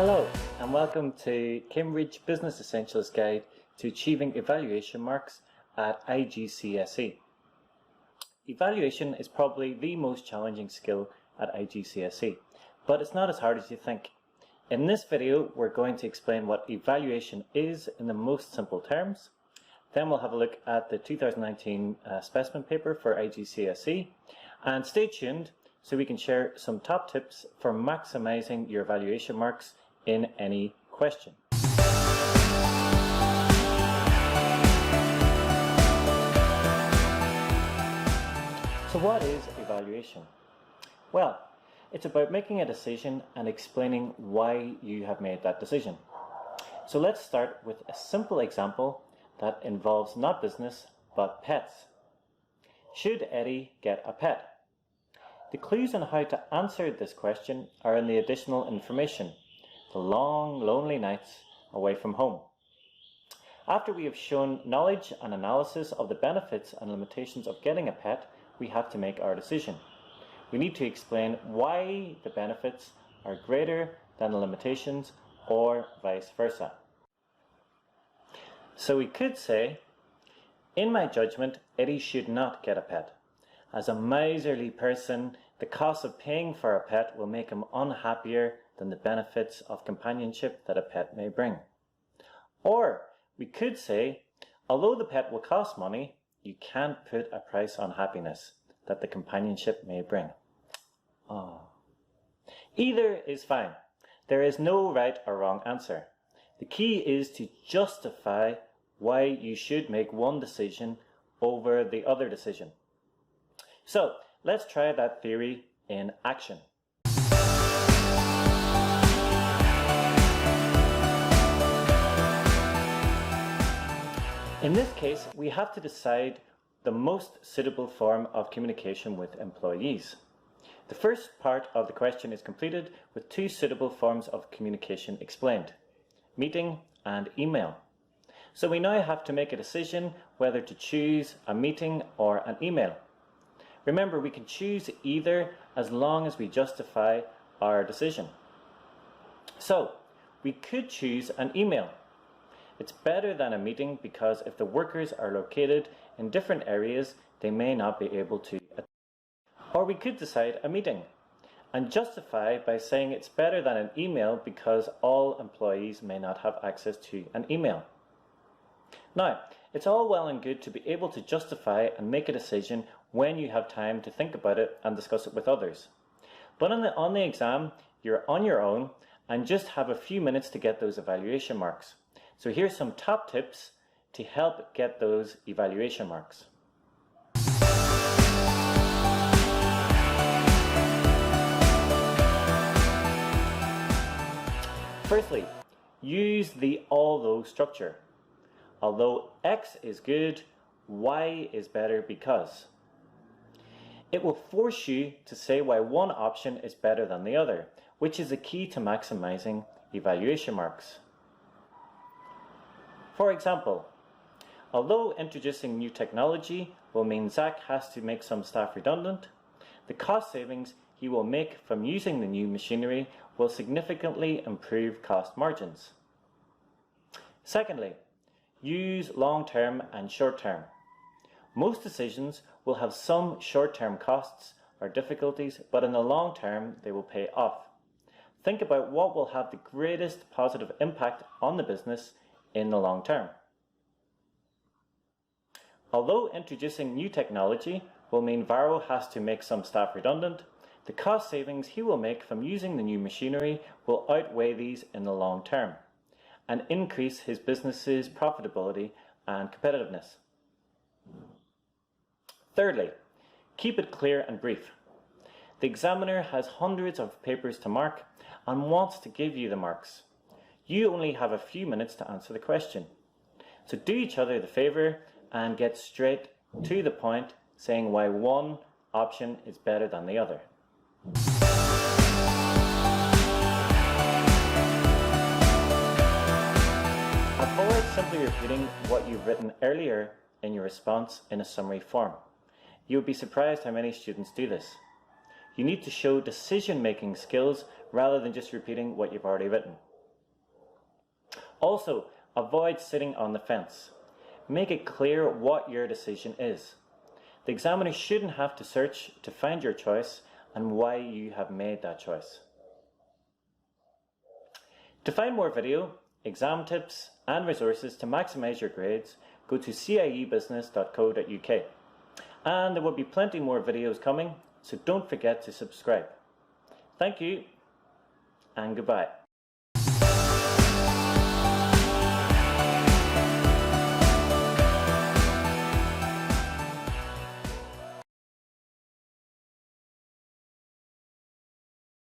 Hello and welcome to Cambridge Business Essentials Guide to Achieving Evaluation Marks at IGCSE. Evaluation is probably the most challenging skill at IGCSE, but it's not as hard as you think. In this video we're going to explain what evaluation is in the most simple terms. Then we'll have a look at the 2019 specimen paper for IGCSE, and stay tuned so we can share some top tips for maximising your evaluation marks in any question. So what is evaluation? Well, it's about making a decision and explaining why you have made that decision. So let's start with a simple example that involves not business but pets. Should Eddie get a pet? The clues on how to answer this question are in the additional information. The long, lonely nights away from home. After we have shown knowledge and analysis of the benefits and limitations of getting a pet, we have to make our decision. We need to explain why the benefits are greater than the limitations, or vice versa. So we could say, in my judgment, Eddie should not get a pet. As a miserly person, the cost of paying for a pet will make him unhappier than the benefits of companionship that a pet may bring. Or we could say, although the pet will cost money, you can't put a price on happiness that the companionship may bring. Either is fine. There is no right or wrong answer. The key is to justify why you should make one decision over the other decision. So let's try that theory in action. In this case, we have to decide the most suitable form of communication with employees. The first part of the question is completed with two suitable forms of communication explained: meeting and email. So we now have to make a decision whether to choose a meeting or an email. Remember, we can choose either as long as we justify our decision. So we could choose an email. It's better than a meeting because if the workers are located in different areas, they may not be able to attend. Or we could decide a meeting and justify by saying it's better than an email because all employees may not have access to an email. Now, it's all well and good to be able to justify and make a decision when you have time to think about it and discuss it with others. But on the exam, you're on your own and just have a few minutes to get those evaluation marks. So here's some top tips to help get those evaluation marks. Firstly, use the although structure. Although X is good, Y is better because. It will force you to say why one option is better than the other, which is a key to maximizing evaluation marks. For example, although introducing new technology will mean Zach has to make some staff redundant, the cost savings he will make from using the new machinery will significantly improve cost margins. Secondly, use long-term and short-term. Most decisions will have some short-term costs or difficulties, but in the long term they will pay off. Think about what will have the greatest positive impact on the business in the long term. Although introducing new technology will mean Varro has to make some staff redundant, the cost savings he will make from using the new machinery will outweigh these in the long term and increase his business's profitability and competitiveness. Thirdly, keep it clear and brief. The examiner has hundreds of papers to mark and wants to give you the marks. You only have a few minutes to answer the question. So do each other the favor and get straight to the point, saying why one option is better than the other. Avoid simply repeating what you've written earlier in your response in a summary form. You would be surprised how many students do this. You need to show decision-making skills rather than just repeating what you've already written. Also, avoid sitting on the fence. Make it clear what your decision is. The examiner shouldn't have to search to find your choice and why you have made that choice. To find more video, exam tips and resources to maximise your grades, go to caiebusiness.co.uk. And there will be plenty more videos coming, so don't forget to subscribe. Thank you and goodbye.